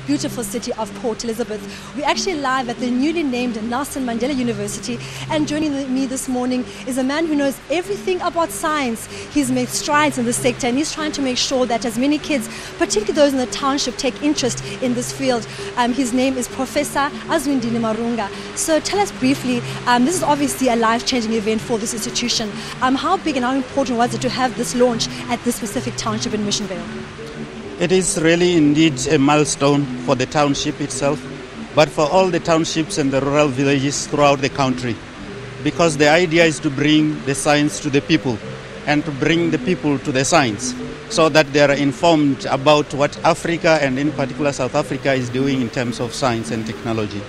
Beautiful city of Port Elizabeth. We're actually live at the newly named Nelson Mandela University, and joining me this morning is a man who knows everything about science. He's made strides in the sector, and he's trying to make sure that as many kids, particularly those in the township, take interest in this field. His name is Professor Azwinndini Muronga. So tell us briefly, this is obviously a life-changing event for this institution. How big and how important was it to have this launch at this specific township in Mission Vale? It is really indeed a milestone for the township itself, but for all the townships and the rural villages throughout the country, because the idea is to bring the science to the people and to bring the people to the science so that they are informed about what Africa and in particular South Africa is doing in terms of science and technology.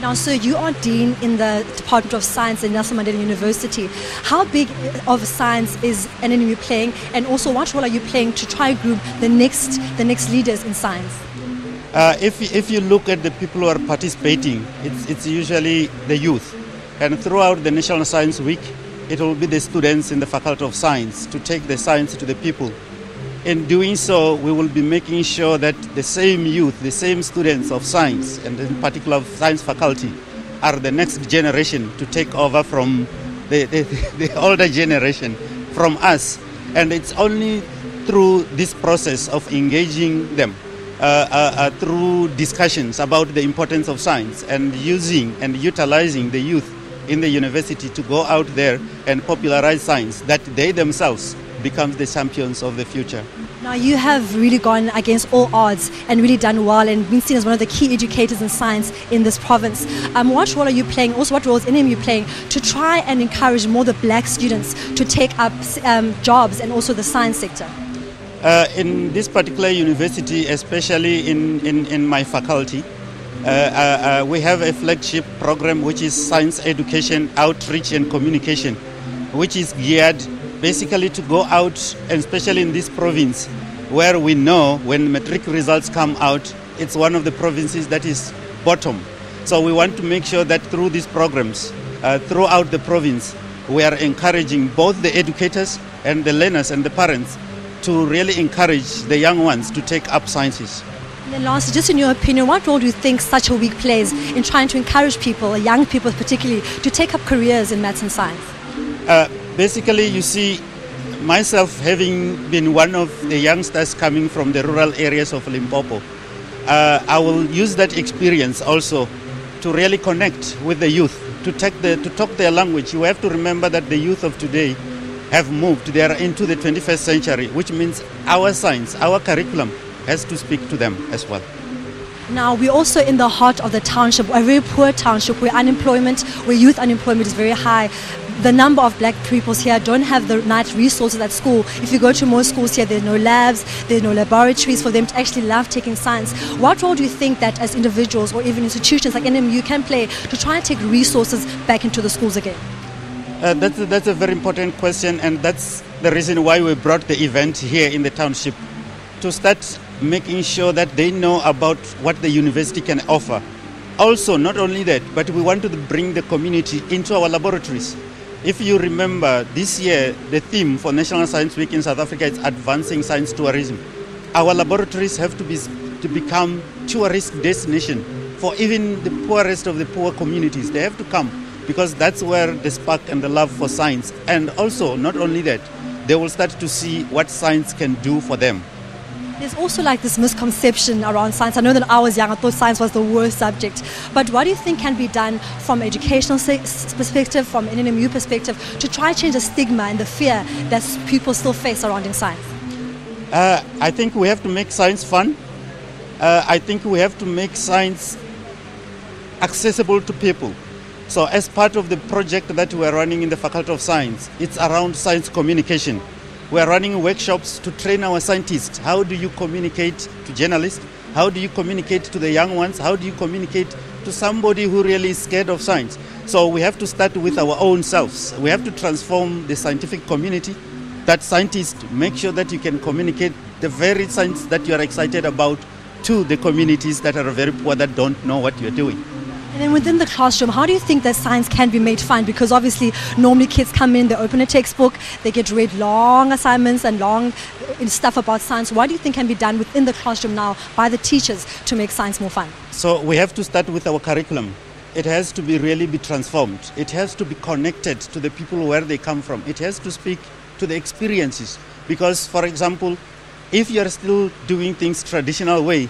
Now, sir, you are Dean in the Department of Science at Nelson Mandela University. How big of science is NNMU playing, and also what role are you playing to try to group the next leaders in science? If you look at the people who are participating, it's usually the youth. And throughout the National Science Week, it will be the students in the Faculty of Science to take the science to the people. In doing so, we will be making sure that the same youth, the same students of science, and in particular of science faculty, are the next generation to take over from the older generation, from us. And it's only through this process of engaging them, through discussions about the importance of science and using and utilizing the youth in the university to go out there and popularize science, that they themselves become the champions of the future. Now, you have really gone against all odds and really done well and been seen as one of the key educators in science in this province. What role are you playing, also what role is NNMU playing to try and encourage more the black students to take up jobs and also the science sector? In this particular university, especially in my faculty, we have a flagship program which is Science Education, Outreach and Communication, which is geared basically to go out, and especially in this province, where we know when matric results come out, it's one of the provinces that is bottom. So we want to make sure that through these programs, throughout the province, we are encouraging both the educators and the learners and the parents to really encourage the young ones to take up sciences. And then lastly, just in your opinion, what role do you think such a week plays in trying to encourage people, young people particularly, to take up careers in maths and science? Basically, you see, myself having been one of the youngsters coming from the rural areas of Limpopo, I will use that experience also to really connect with the youth, to talk their language. You have to remember that the youth of today have moved. They are into the 21st century, which means our science, our curriculum has to speak to them as well. Now, we're also in the heart of the township, a very poor township where youth unemployment is very high. The number of black people here don't have the right resources at school. If you go to most schools here, there are no labs, there are no laboratories for them to actually love taking science. What role do you think that as individuals or even institutions like NNMU can play to try and take resources back into the schools again? That's a very important question, and that's the reason why we brought the event here in the township, to start making sure that they know about what the university can offer. Also, not only that, but we want to bring the community into our laboratories. If you remember, this year, the theme for National Science Week in South Africa is advancing science tourism. Our laboratories have to become tourist destination for even the poorest of the poor communities. They have to come because that's where the spark and the love for science. And also, not only that, they will start to see what science can do for them. There's also like this misconception around science. I know that I was young, I thought science was the worst subject. But what do you think can be done from educational perspective, from NNMU perspective, to try to change the stigma and the fear that people still face surrounding science? I think we have to make science fun. I think we have to make science accessible to people. So as part of the project that we are running in the Faculty of Science, it's around science communication. We are running workshops to train our scientists. How do you communicate to journalists? How do you communicate to the young ones? How do you communicate to somebody who really is scared of science? So we have to start with our own selves. We have to transform the scientific community, that scientists make sure that you can communicate the very science that you are excited about to the communities that are very poor, that don't know what you're doing. And then within the classroom, how do you think that science can be made fun? Because obviously, normally kids come in, they open a textbook, they get read long assignments and long stuff about science. What do you think can be done within the classroom now by the teachers to make science more fun? So we have to start with our curriculum. It has to really be transformed. It has to be connected to the people where they come from. It has to speak to the experiences. Because, for example, if you are still doing things traditional way,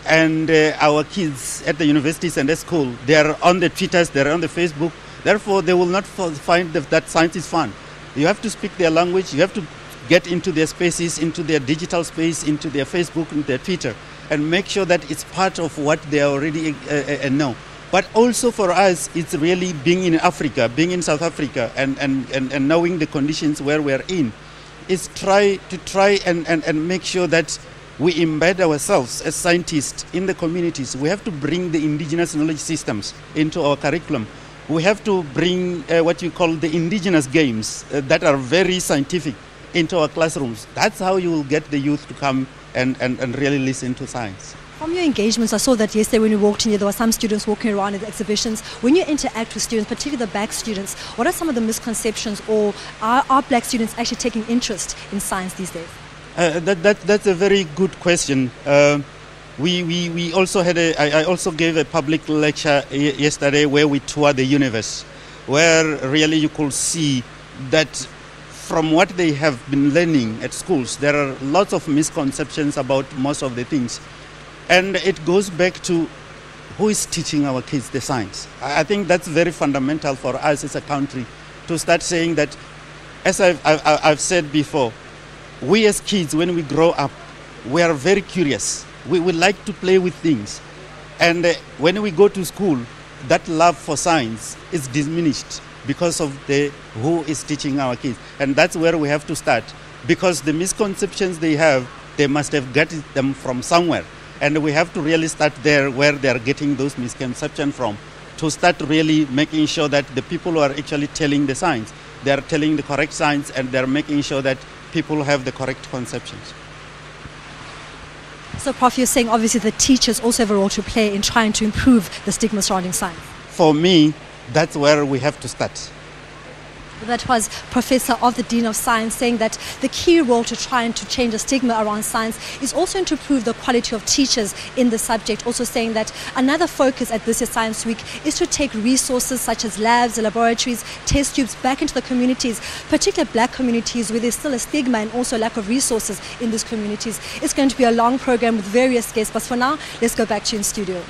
and our kids at the universities and at school, they are on the Twitters, they are on the Facebook, therefore they will not find that science is fun. You have to speak their language, you have to get into their spaces, into their digital space, into their Facebook, into their Twitter, and make sure that it's part of what they already know. But also for us, it's really being in Africa, being in South Africa, and knowing the conditions where we're in, is try and make sure that we embed ourselves as scientists in the communities. We have to bring the indigenous knowledge systems into our curriculum. We have to bring what you call the indigenous games that are very scientific into our classrooms. That's how you will get the youth to come and really listen to science. From your engagements, I saw that yesterday when you walked in here, there were some students walking around at the exhibitions. When you interact with students, particularly the black students, what are some of the misconceptions, or are black students actually taking interest in science these days? That's a very good question. We also had I also gave a public lecture yesterday where we toured the universe, where really you could see that from what they have been learning at schools, there are lots of misconceptions about most of the things. And it goes back to who is teaching our kids the science. I think that's very fundamental for us as a country to start saying that, as I've said before, we as kids, when we grow up, we are very curious. We like to play with things. And when we go to school, that love for science is diminished because of who is teaching our kids. And that's where we have to start. Because the misconceptions they have, they must have got them from somewhere. And we have to really start there where they are getting those misconceptions from, to start really making sure that the people who are actually telling the science, they are telling the correct science, and they are making sure that people have the correct conceptions. So, Prof, you're saying obviously the teachers also have a role to play in trying to improve the stigma surrounding science. For me, that's where we have to start. That was Professor of the Dean of Science saying that the key role to trying to change the stigma around science is also to improve the quality of teachers in the subject. Also saying that another focus at this year's Science Week is to take resources such as labs, laboratories, test tubes back into the communities, particularly black communities where there's still a stigma and also lack of resources in these communities. It's going to be a long program with various guests, but for now, let's go back to you in studio.